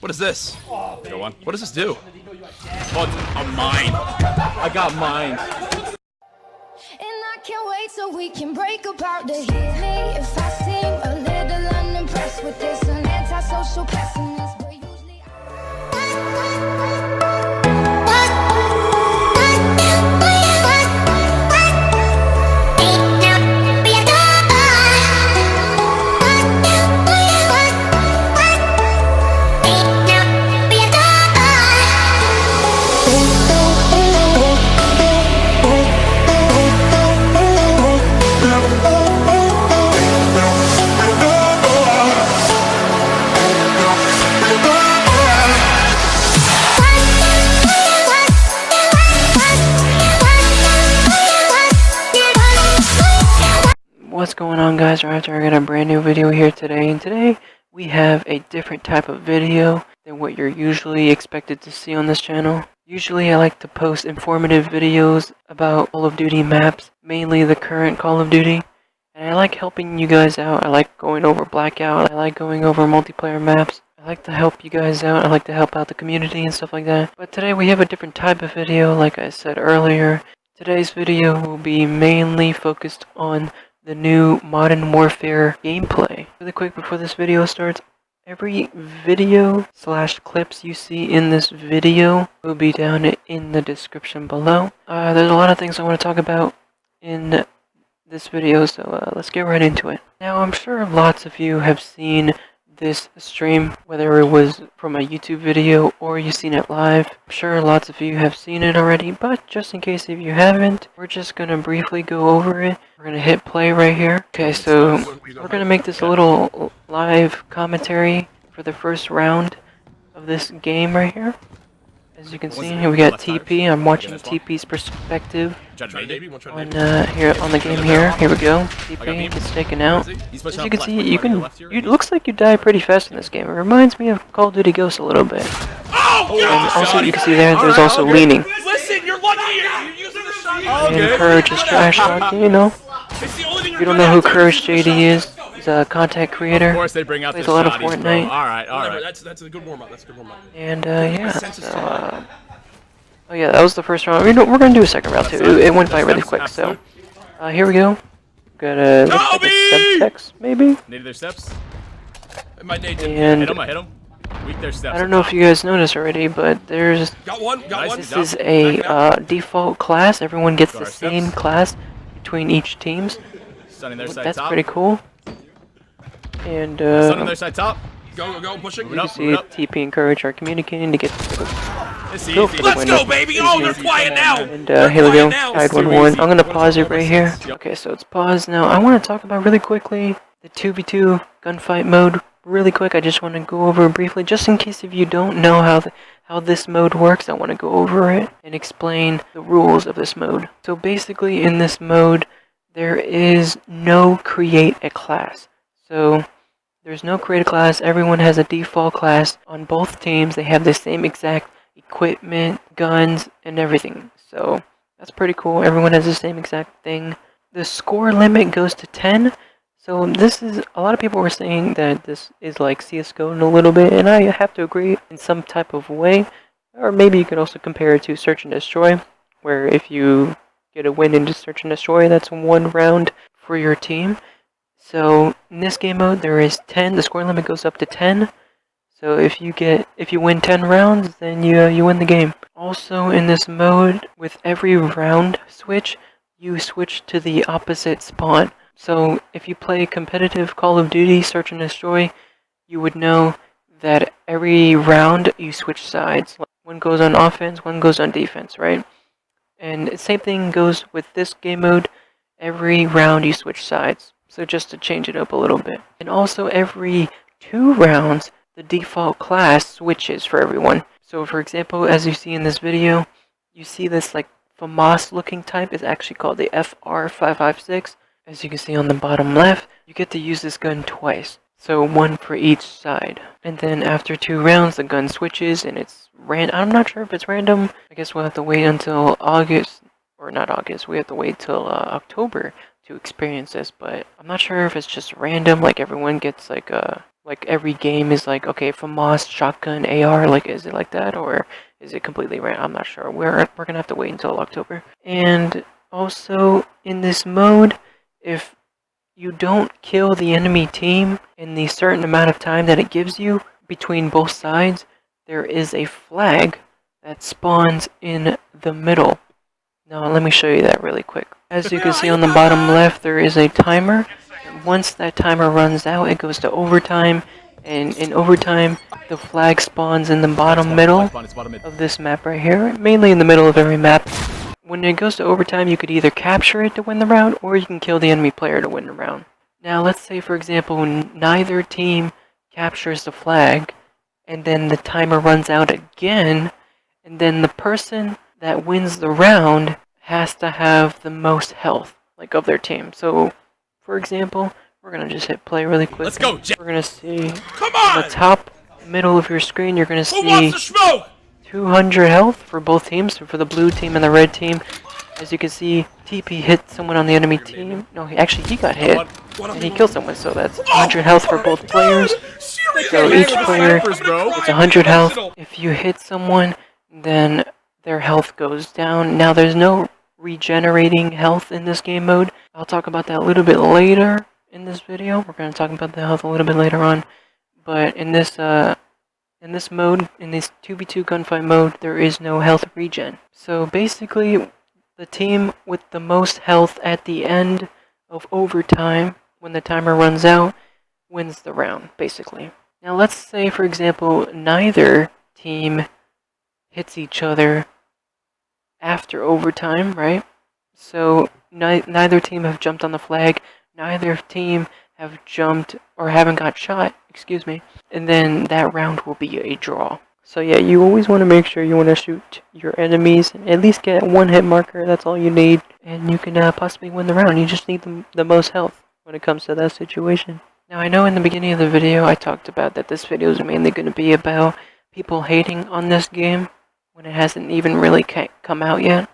What is this? Go on. What does this do? Oh, it's a mine. I got mine. And I can't wait till we can break apart to hit me if I seem a little unimpressed with this an antisocial pessimist, but usually What's going on, guys? I got a brand new video here today, and today we have a different type of video than what you're usually expected to see on this channel. Usually I like to post informative videos about Call of Duty maps, mainly the current Call of Duty, and I like helping you guys out. I like going over Blackout, I like going over multiplayer maps. I like to help you guys out, I like to help out the community and stuff like that. But today we have a different type of video, like I said earlier. Today's video will be mainly focused on the new Modern Warfare gameplay. Really quick before this video starts, every video / clips you see in this video will be down in the description below. There's a lot of things I want to talk about in this video, so let's get right into it. Now, I'm sure lots of you have seen this stream, whether it was from a YouTube video or you've seen it live. I'm sure lots of you have seen it already, but just in case if you haven't, we're just gonna briefly go over it. We're gonna hit play right here. Okay, so we're gonna make this a little live commentary for the first round of this game right here. As you can see, here we got Teepee. I'm watching Teepee's perspective on here on the game here. Here we go. Teepee gets taken out. As you can see, it looks like you die pretty fast in this game. It reminds me of Call of Duty Ghosts a little bit. And also, you can see there's also leaning. Listen, you're lucky you're using the shotgun. And Courage is trash talking, you know. If you don't know who CourageJD is, he's a content creator. Of course they bring out plays the a lot of shotties, Fortnite. bro. Alright. That's a good warm-up. That's a good warm-up. And yeah, so, oh yeah, that was the first round. We're gonna do a second round too. It went by really quick. So here we go. Got a looks like a text maybe. Needed their steps. And Hit him. Weak their steps. I don't know if you guys noticed already, but there's got one. This is a default class. Everyone gets the same class between each teams. Stunning their side That's top. pretty cool. And Stunning their side top. Go, pushing. you can see Teepee and Courage are communicating to get Let's go, baby! Oh, they're quiet now! And here we go, tied 1-1. I'm gonna pause it right here. Okay, so it's paused now. I want to talk about really quickly the 2v2 gunfight mode. Really quick, I just want to go over it briefly, just in case if you don't know how this mode works. I want to go over it and explain the rules of this mode. So basically, in this mode, there is no create a class. So there's no create a class. Everyone has a default class on both teams. They have the same exact equipment, guns, and everything. So that's pretty cool. Everyone has the same exact thing. The score limit goes to 10. So this is, a lot of people were saying that this is like CSGO in a little bit, and I have to agree in some type of way. Or maybe you could also compare it to Search and Destroy, where if you get a win into Search and Destroy, that's 1 round for your team. So in this game mode, there is 10. The score limit goes up to 10. So if you win 10 rounds, then you win the game. Also in this mode, with every round switch, you switch to the opposite spawn. So if you play competitive Call of Duty Search and Destroy, you would know that every round you switch sides. One goes on offense, one goes on defense, right? And the same thing goes with this game mode. Every round you switch sides. So just to change it up a little bit. And also every 2 rounds, the default class switches for everyone. So for example, as you see in this video, you see this like FAMAS looking type is actually called the FR556. As you can see on the bottom left, you get to use this gun twice. So 1 for each side. And then after 2 rounds, the gun switches and it's I'm not sure if it's random. I guess we'll have to wait until August, or not August, we have to wait till October to experience this, but I'm not sure if it's just random, like everyone gets like every game is like, okay, FAMAS, shotgun, AR, like is it like that, or is it completely random? I'm not sure. We're gonna have to wait until October. And also in this mode, if you don't kill the enemy team in the certain amount of time that it gives you between both sides, there is a flag that spawns in the middle. Now let me show you that really quick. As you can see on the bottom left, there is a timer. And once that timer runs out, it goes to overtime. And in overtime, the flag spawns in the bottom middle of this map right here. Mainly in the middle of every map. When it goes to overtime, you could either capture it to win the round, or you can kill the enemy player to win the round. Now let's say, for example, neither team captures the flag, and then the timer runs out again, and then the person that wins the round has to have the most health, like, of their team. So, for example, we're gonna just hit play really quick. Let's go, We're gonna see Come on on! the top middle of your screen, you're gonna Who wants see to smoke? 200 health for both teams, so for the blue team and the red team. As you can see, Teepee hit someone on the enemy team. No, he got hit, and he killed someone, so that's 100 health for both players. So each player gets 100 health. If you hit someone, then their health goes down. Now there's no regenerating health in this game mode. I'll talk about that a little bit later in this video. We're going to talk about the health a little bit later on. But in this mode, in this 2v2 gunfight mode, there is no health regen. So basically, the team with the most health at the end of overtime, when the timer runs out, wins the round, basically. Now let's say, for example, neither team hits each other after overtime, right? So neither team have jumped on the flag, neither team have jumped or haven't got shot, excuse me, and then that round will be a draw. So yeah, you always want to make sure you want to shoot your enemies and at least get one hit marker. That's all you need, and you can possibly win the round. You just need the most health when it comes to that situation. Now I know in the beginning of the video I talked about that this video is mainly going to be about people hating on this game when it hasn't even really come out yet.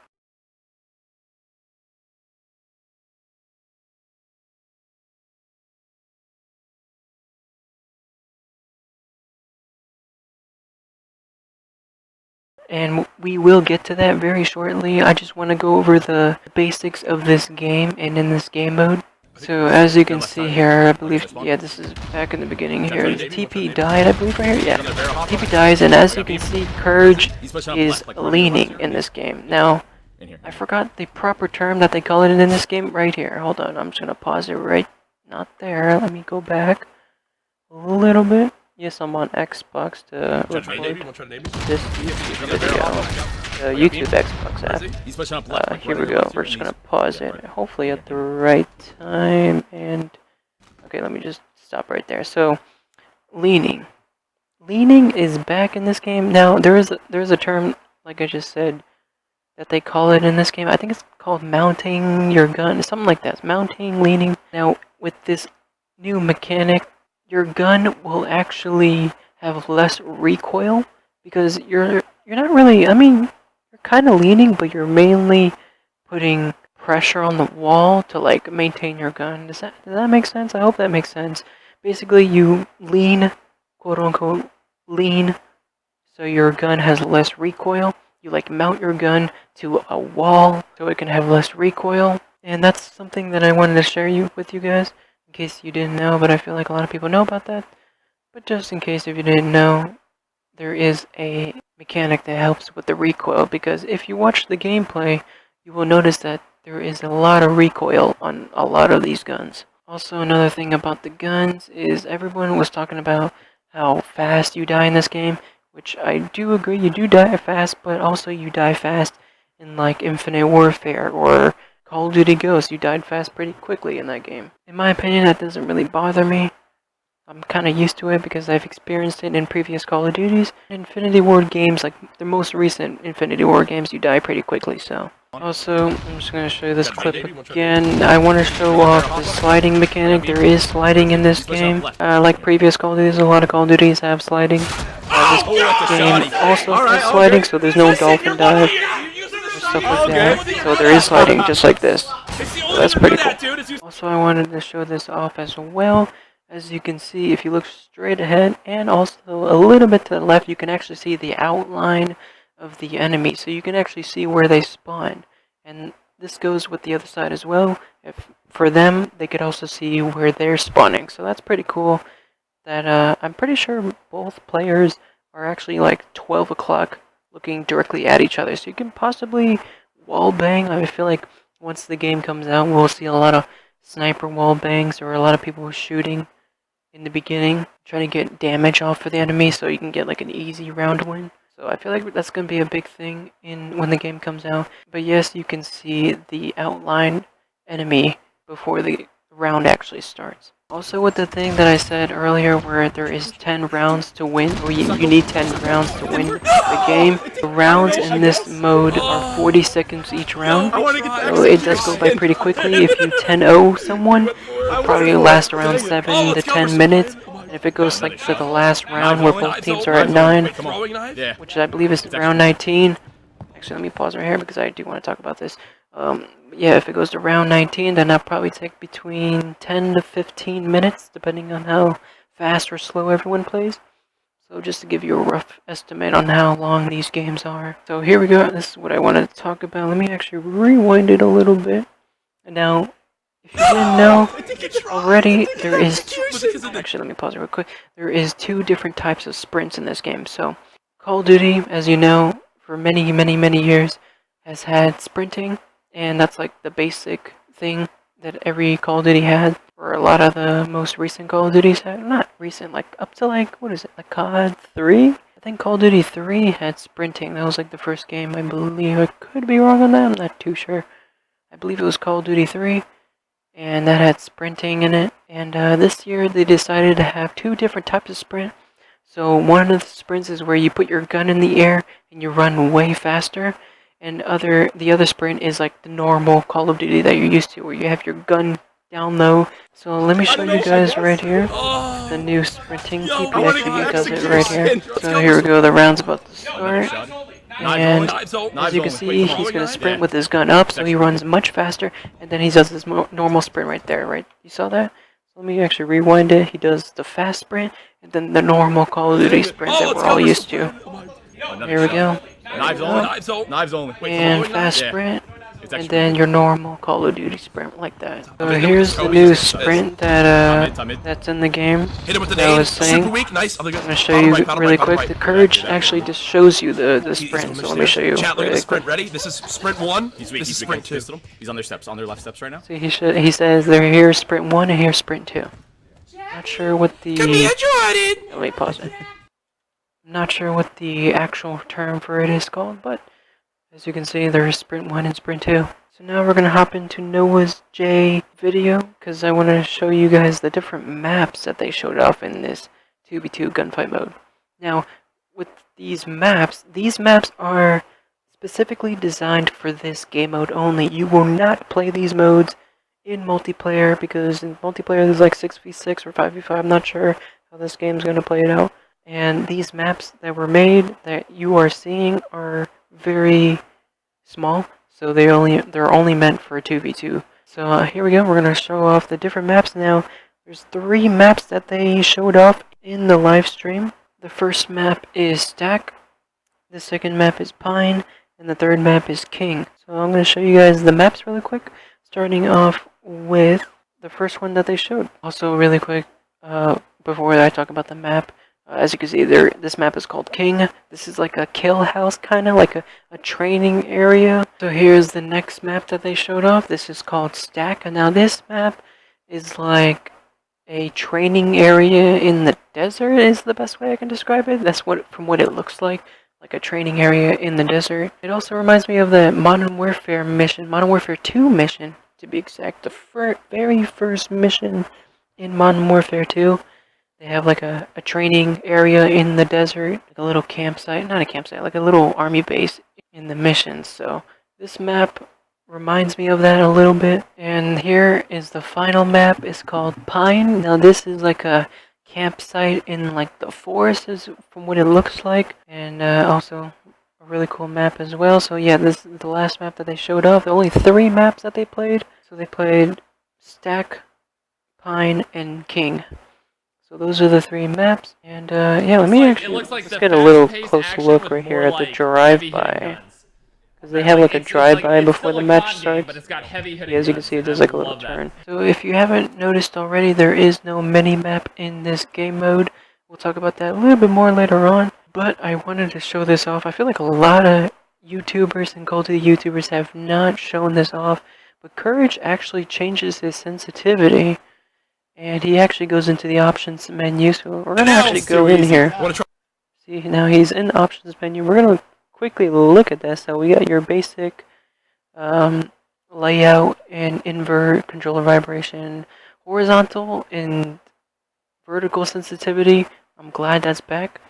And we will get to that very shortly. I just want to go over the basics of this game and in this game mode. So as you can see here, I believe, yeah, this is back in the beginning here. Teepee died, I believe, right here. Yeah, Teepee dies, and as you can see, Courage is leaning in this game. Now, I forgot the proper term that they call it in this game right here. Hold on, I'm just gonna pause it right, not there. Let me go back a little bit. Yes, I'm on Xbox to record this YouTube video, the YouTube Xbox app. Here we go, we're just gonna pause it, hopefully at the right time, and okay, let me just stop right there. So, leaning. Leaning is back in this game. Now, there is a term, like I just said, that they call it in this game. I think it's called mounting your gun, something like that. Mounting, leaning. Now, with this new mechanic, your gun will actually have less recoil because you're not really, I mean, you're kind of leaning, but you're mainly putting pressure on the wall to like maintain your gun. Does that make sense? I hope that makes sense. Basically, you lean, quote unquote, lean, so your gun has less recoil. You like mount your gun to a wall so it can have less recoil, and that's something that I wanted to share with you guys. In case you didn't know, but I feel like a lot of people know about that. But just in case if you didn't know, there is a mechanic that helps with the recoil, because if you watch the gameplay, you will notice that there is a lot of recoil on a lot of these guns. Also, another thing about the guns is everyone was talking about how fast you die in this game, which I do agree, you do die fast, but also you die fast in like Infinite Warfare or Call of Duty Ghosts. You died fast pretty quickly in that game. In my opinion, that doesn't really bother me. I'm kind of used to it because I've experienced it in previous Call of Duties. Infinity Ward games, like the most recent Infinity Ward games, you die pretty quickly, so. Also, I'm just going to show you this clip again. I want to show off the sliding mechanic. There is sliding in this game. Like previous Call of Duties, a lot of Call of Duties have sliding. This game also has sliding, so there's no dolphin dive. stuff like that. So there is sliding just like this. So that's pretty cool. Also, I wanted to show this off as well. As you can see, if you look straight ahead and also a little bit to the left, you can actually see the outline of the enemy. So you can actually see where they spawn. And this goes with the other side as well. If for them, they could also see where they're spawning. So that's pretty cool. That I'm pretty sure both players are actually like 12 o'clock looking directly at each other. So you can possibly wall bang. I feel like once the game comes out, we'll see a lot of sniper wall bangs or a lot of people shooting in the beginning, trying to get damage off for the enemy so you can get like an easy round win. So I feel like that's going to be a big thing when the game comes out. But yes, you can see the outlined enemy before the round actually starts. Also with the thing that I said earlier where there is 10 rounds to win, or you need 10 rounds to win the game. The rounds in this mode are 40 seconds each round, so it does go by pretty quickly. If you 10-0 someone, it'll probably last around 7 to 10 minutes. And if it goes like to the last round where both teams are at 9, which I believe is round 19. Actually, let me pause right here because I do want to talk about this. Yeah, if it goes to round 19, then that'll probably take between 10 to 15 minutes, depending on how fast or slow everyone plays. So just to give you a rough estimate on how long these games are. So here we go. This is what I wanted to talk about. Let me actually rewind it a little bit. And now, if you didn't know already, there is... Actually, let me pause it real quick. There is 2 different types of sprints in this game. So, Call of Duty, as you know, for many years, has had sprinting. And that's like the basic thing that every Call of Duty had, or a lot of the most recent Call of Duties had. Not recent, like up to like, what is it, like COD 3? I think Call of Duty 3 had sprinting. That was like the first game, I believe. I could be wrong on that, I'm not too sure. I believe it was Call of Duty 3, and that had sprinting in it. And this year they decided to have 2 different types of sprint. So one of the sprints is where you put your gun in the air and you run way faster. And the other sprint is like the normal Call of Duty that you're used to, where you have your gun down low. So let me show you guys right here the new sprinting. Teepee actually does it right here. So here we go, the round's about to start. And as you can see, he's going to sprint with his gun up, so he runs much faster. And then he does this normal sprint right there, right? You saw that? So let me actually rewind it. He does the fast sprint, and then the normal Call of Duty sprint that we're all used to. Here we go. Knives only. And fast sprint, and then your normal Call of Duty sprint like that. So here's the new sprint that that's in the game that I was saying. I'm going to show you really quick. The Courage actually just shows you the sprint, so let me show you really quick. Ready? This is sprint 1, this is sprint 2. He's on their steps, on their left steps right now. See, he says they're here sprint 1 and here sprint 2. Not sure what the... Let me pause it. I'm not sure what the actual term for it is called, but as you can see, there is sprint 1 and sprint 2. So now we're going to hop into NoahJ video, because I want to show you guys the different maps that they showed off in this 2v2 gunfight mode. Now, with these maps are specifically designed for this game mode only. You will not play these modes in multiplayer, because in multiplayer there's like 6v6 or 5v5, I'm not sure how this game's going to play it out. And these maps that were made that you are seeing are very small, so they're only meant for 2v2. So here we go, we're going to show off the different maps now. There's 3 maps that they showed off in the live stream. The first map is Stack, the second map is Pine, and the third map is King. So I'm going to show you guys the maps really quick, starting off with the first one that they showed. Also really quick, before I talk about the map, as you can see there, this map is called King. This is like a kill house, kind of like a training area. So here's the next map that they showed off. This is called Stack. And now this map is like a training area in the desert is the best way I can describe it. That's from what it looks like a training area in the desert. It also reminds me of the Modern Warfare mission, Modern Warfare 2 mission to be exact. The very first mission in Modern Warfare 2. They have like a training area in the desert, like a little campsite, not a campsite, like a little army base in the missions. So this map reminds me of that a little bit. And here is the final map. It's called Pine. Now this is like a campsite in like the forest is from what it looks like. And also really cool map as well. So yeah, this is the last map that they showed off. There are only 3 maps that they played. So they played Stack, Pine, and King. So those are the 3 maps. And yeah, let me actually let's get a little close look right here at the drive-by. Because they have like a drive-by before the match starts. Yeah, as you can see, there's like a little turn. So if you haven't noticed already, there is no mini-map in this game mode. We'll talk about that a little bit more later on. But I wanted to show this off. I feel like a lot of YouTubers and Call of Duty YouTubers have not shown this off. But Courage actually changes his sensitivity. And he actually goes into the options menu. So we're going to actually go in here. See, now he's in the options menu. We're going to quickly look at this. So we got your basic layout and invert, controller vibration, horizontal and vertical sensitivity. I'm glad that's back.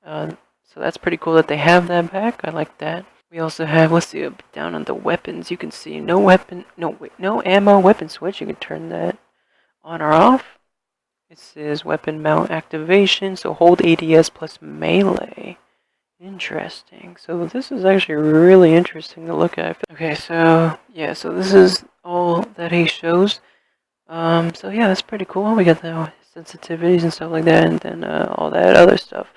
So that's pretty cool that they have that back. I like that. We also have, let's see, down on the weapons, you can see no ammo weapon switch. You can turn that on or off. It says weapon mount activation, so hold ADS plus melee. Interesting. So this is actually really interesting to look at. Okay, so yeah, so this is all that he shows. So yeah, that's pretty cool. We got the sensitivities and stuff like that, and then all that other stuff.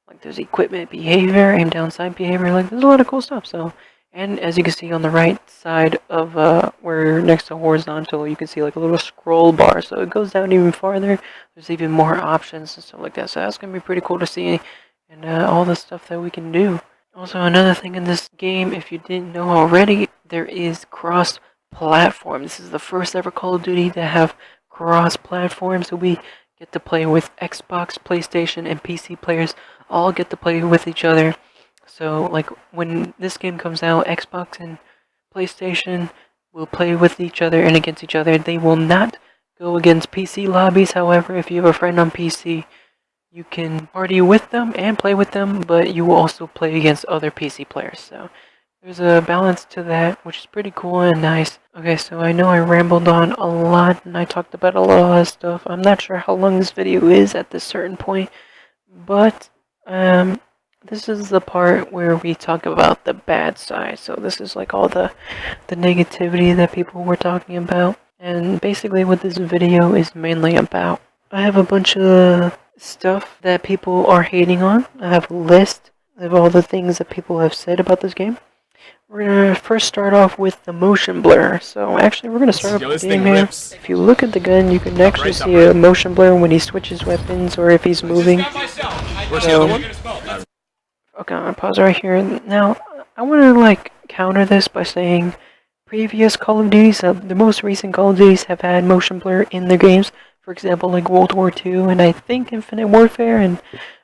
Like there's equipment behavior, aim down sight behavior. Like there's a lot of cool stuff. So, and as you can see on the right side of where next to horizontal, you can see like a little scroll bar. So it goes down even farther. There's even more options and stuff like that. So that's gonna be pretty cool to see. And all the stuff that we can do. Also, another thing in this game, if you didn't know already, there is cross-platform. This is the first ever Call of Duty to have cross-platform, so we get to play with Xbox, PlayStation, and PC players. All get to play with each other. So, like, when this game comes out, Xbox and PlayStation will play with each other and against each other. They will not go against PC lobbies. However, if you have a friend on PC, you can party with them and play with them, but you will also play against other PC players. So there's a balance to that, which is pretty cool and nice. Okay, so I know I rambled on a lot and I talked about a lot of stuff. I'm not sure how long this video is at this certain point, but this is the part where we talk about the bad side. So this is like all the negativity that people were talking about. And basically what this video is mainly about. I have a bunch of stuff that people are hating on. I have a list of all the things that people have said about this game. We're gonna first start off with the motion blur. So actually we're gonna start off with the game here. If you look at the gun, you can actually see a motion blur when he switches weapons or if he's moving. So, okay, I'm gonna pause right here. Now, I wanna like counter this by saying previous Call of Duties, the most recent Call of Duties have had motion blur in their games. For example, like World War II and I think Infinite Warfare and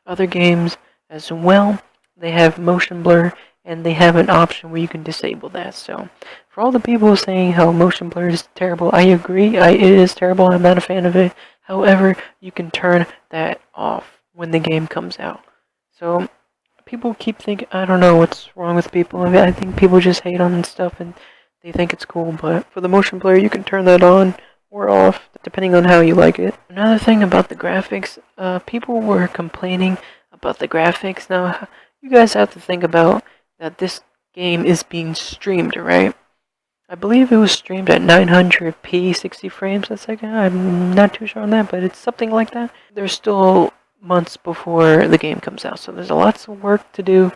other games as well. They have motion blur and they have an option where you can disable that. So, for all the people saying how motion blur is terrible, I agree. It is terrible. I'm not a fan of it. However, you can turn that off when the game comes out. So, people keep thinking, I don't know what's wrong with people. I think people just hate on stuff and they think it's cool. But for the motion blur, you can turn that on or off, depending on how you like it. Another thing about the graphics, people were complaining about the graphics. Now, you guys have to think about that this game is being streamed, right? I believe it was streamed at 900p, 60 frames a second. I'm not too sure on that, but it's something like that. There's still months before the game comes out, so there's lots of work to do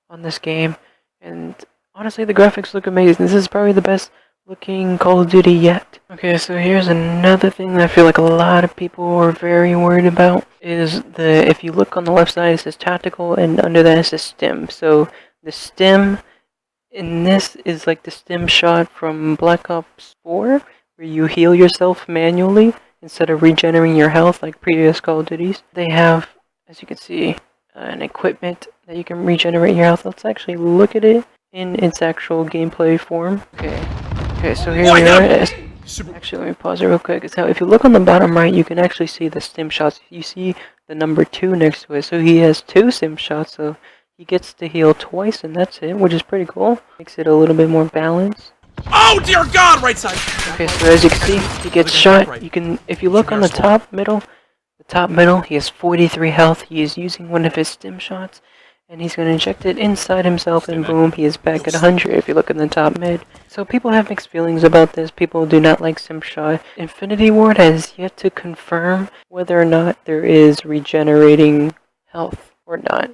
on this game. And honestly, the graphics look amazing. This is probably the best looking Call of Duty yet. Okay, so here's another thing that I feel like a lot of people are very worried about is if you look on the left side, it says tactical and under that it says stim. So the stim in this is like the stim shot from Black Ops 4 where you heal yourself manually instead of regenerating your health like previous Call of Duties. They have, as you can see, an equipment that you can regenerate your health. Let's actually look at it in its actual gameplay form. Okay, so here we are. Actually, let me pause it real quick. So if you look on the bottom right, you can actually see the stim shots. You see the number 2 next to it. So he has 2 stim shots, so he gets to heal twice, and that's it, which is pretty cool. Makes it a little bit more balanced. Oh dear God! Right side. Okay, so as you can see, he gets shot. You can, if you look on the top middle, he has 43 health. He is using one of his stim shots, and he's going to inject it inside himself, and boom, he is back at 100 if you look in the top mid. So people have mixed feelings about this. People do not like Simshot. Infinity Ward has yet to confirm whether or not there is regenerating health or not.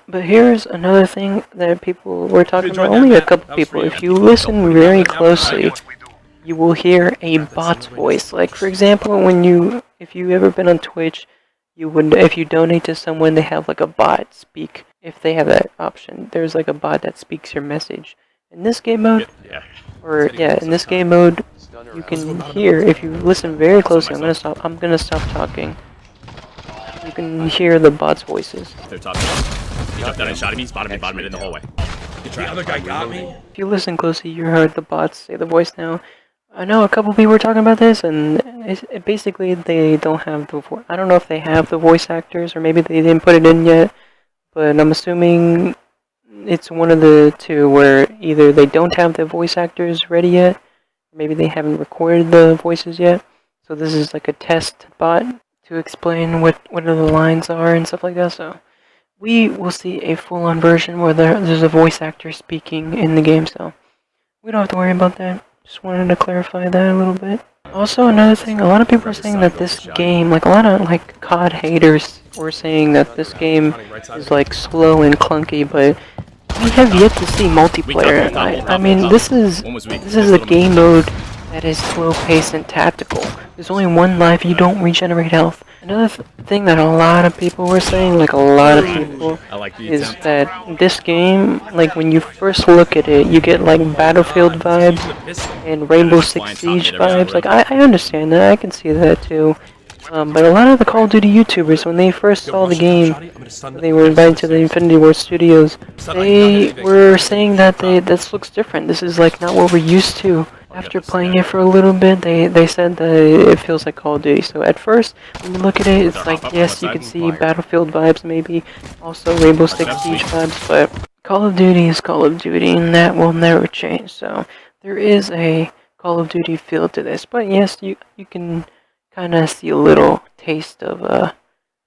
But here's another thing that people were talking about, only a couple people. If you listen very closely, you will hear a bot's voice. Like, for example, if you've ever been on Twitch, if you donate to someone, they have like a bot speak. If they have that option, there's like a bot that speaks your message. In this game mode, in this game mode, you can hear, if you listen very closely, I'm gonna stop talking. You can hear the bot's voices. They're talking. He jumped down and shot at me. He's bottom mid in the hallway. The other guy got me. If you listen closely, you heard the bots say the voice now. I know a couple people were talking about this, and basically they don't have the I don't know if they have the voice actors, or maybe they didn't put it in yet, but I'm assuming it's one of the two, where either they don't have the voice actors ready yet, or maybe they haven't recorded the voices yet. So this is like a test bot to explain what the lines are and stuff like that. So we will see a full-on version where there's a voice actor speaking in the game, so we don't have to worry about that. Just wanted to clarify that a little bit. Also, another thing, a lot of people are saying that this game, like a lot of like COD haters were saying that this game is like slow and clunky, but we have yet to see multiplayer. I mean, this is a game mode that is slow paced and tactical. There's only one life, you don't regenerate health. Another thing that a lot of people were saying, like a lot of people, is that this game, like when you first look at it, you get like Battlefield vibes and Rainbow Six Siege vibes. Like I understand that, I can see that too. But a lot of the Call of Duty YouTubers, when they first saw the game, they were invited to the Infinity Ward Studios, they were saying that this looks different. This is like not what we're used to. After playing it for a little bit, they said that it feels like Call of Duty. So at first, when you look at it, it's like, yes, you can see Battlefield vibes maybe, also Rainbow Six Siege vibes, but Call of Duty is Call of Duty, and that will never change. So there is a Call of Duty feel to this, but yes, you can kind of see a little taste of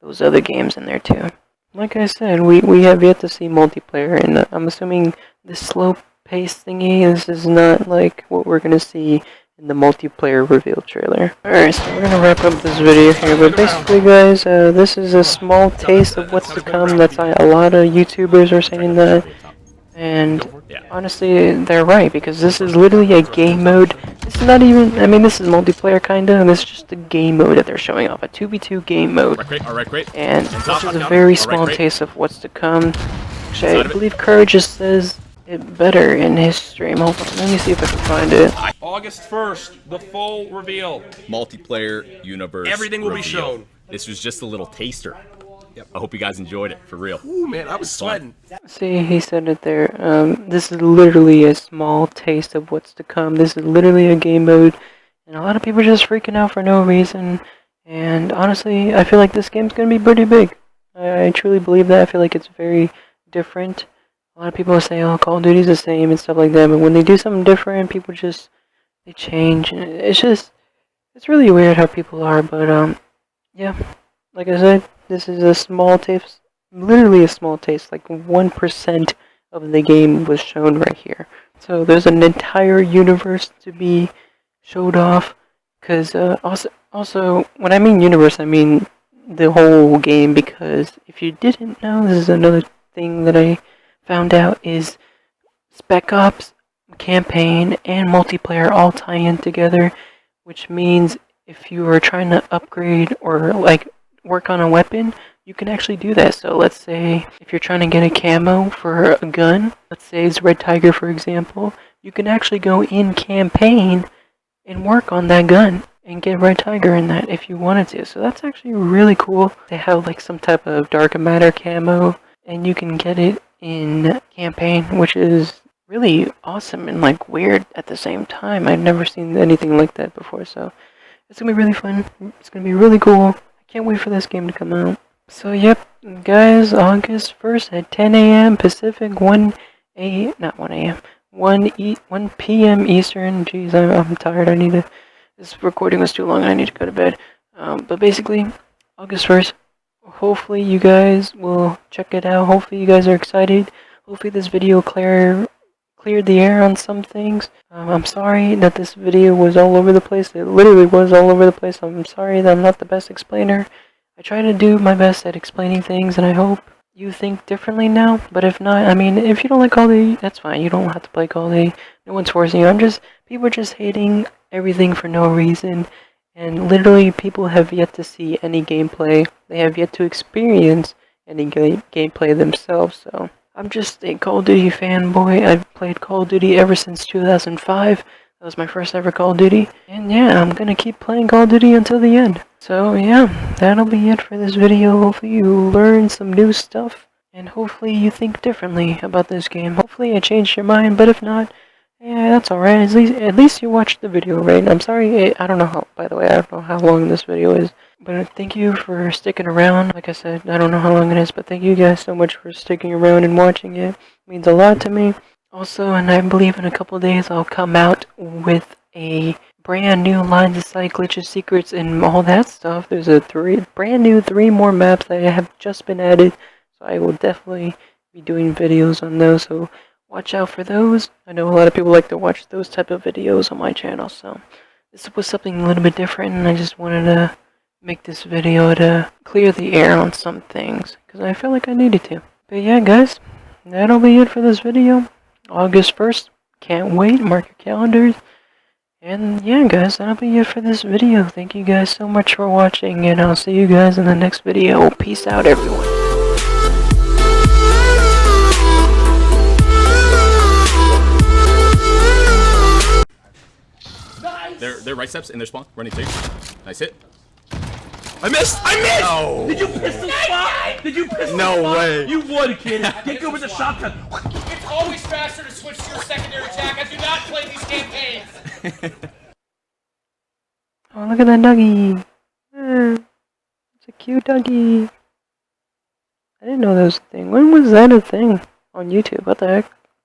those other games in there too. Like I said, we have yet to see multiplayer, and I'm assuming this slow pace thingy, this is not like what we're gonna see in the multiplayer reveal trailer. Alright, so we're gonna wrap up this video here, but basically guys, this is a small taste of what's to come. That's why a lot of YouTubers are saying that, and honestly, they're right, because this is literally a game mode. This is not even, I mean, this is multiplayer kinda, and this is just a game mode that they're showing off, a 2v2 game mode. And this is a very small taste of what's to come. Actually, I believe Courage just says it better in his stream. Hold on, let me see if I can find it. August 1st, the full reveal. Multiplayer universe. Everything will be reveal. shown. This was just a little taster. Yep. I hope you guys enjoyed it, for real. Ooh, man, I was sweating. See, he said it there. This is literally a small taste of what's to come. This is literally a game mode, and a lot of people are just freaking out for no reason. And honestly, I feel like this game's gonna be pretty big. I truly believe that. I feel like it's very different. A lot of people say, oh, Call of Duty's the same and stuff like that, but when they do something different, people just, they change. And it's really weird how people are, but, yeah, like I said, this is a small taste, literally a small taste, like 1% of the game was shown right here. So there's an entire universe to be showed off, because, also, when I mean universe, I mean the whole game, because if you didn't know, this is another thing that I found out, is Spec Ops, campaign, and multiplayer all tie in together, which means if you are trying to upgrade or like work on a weapon, you can actually do that. So let's say if you're trying to get a camo for a gun, let's say it's Red Tiger for example, you can actually go in campaign and work on that gun and get Red Tiger in that if you wanted to. So that's actually really cool. They have like some type of dark matter camo, and you can get it in campaign, which is really awesome and like weird at the same time. I've never seen anything like that before, so it's gonna be really fun. It's gonna be really cool. I can't wait for this game to come out. So yep, guys, August 1st at 10 a.m. Pacific, 1 p.m. Eastern. Jeez, I'm tired. I need to. This recording was too long. I need to go to bed. But basically, August 1st. hopefully you guys will check it out. Hopefully you guys are excited. Hopefully this video cleared the air on some things. I'm sorry that this video was all over the place. It literally was all over the place. I'm sorry that I'm not the best explainer. I try to do my best at explaining things, and I hope you think differently now. But if not, I mean, if you don't like Call of Duty, that's fine. You don't have to play Call of Duty. No one's forcing you. People are just hating everything for no reason. And literally, people have yet to see any gameplay. They have yet to experience any gameplay themselves, so I'm just a Call of Duty fanboy. I've played Call of Duty ever since 2005. That was my first ever Call of Duty. And yeah, I'm gonna keep playing Call of Duty until the end. So yeah, that'll be it for this video. Hopefully you learn some new stuff. And hopefully you think differently about this game. Hopefully I changed your mind, but if not, yeah, that's alright. At least you watched the video, right? I'm sorry, I don't know how, by the way, I don't know how long this video is. But thank you for sticking around. Like I said, I don't know how long it is, but thank you guys so much for sticking around and watching it. It means a lot to me. Also, and I believe in a couple days, I'll come out with a brand new lines of sight, glitches, secrets, and all that stuff. There's a brand new 3 more maps that have just been added. So I will definitely be doing videos on those. So watch out for those. I know a lot of people like to watch those type of videos on my channel. So this was something a little bit different, and I just wanted to make this video to clear the air on some things, because I feel like I needed to. But yeah, guys, that'll be it for this video. August 1st, can't wait, mark your calendars. And yeah, guys, that'll be it for this video. Thank you guys so much for watching, and I'll see you guys in the next video. Peace out, everyone. They're right steps in their spawn, running through. Nice hit. I missed! I missed! No. Did you pistol spot? Did you pistol No spot? way. You would, kid. Get good with the shotgun. It's always faster to switch to your secondary attack. I do not play these campaigns. Oh, look at that doggy. It's a cute doggy. I didn't know that was a thing. When was that a thing on YouTube? What the heck?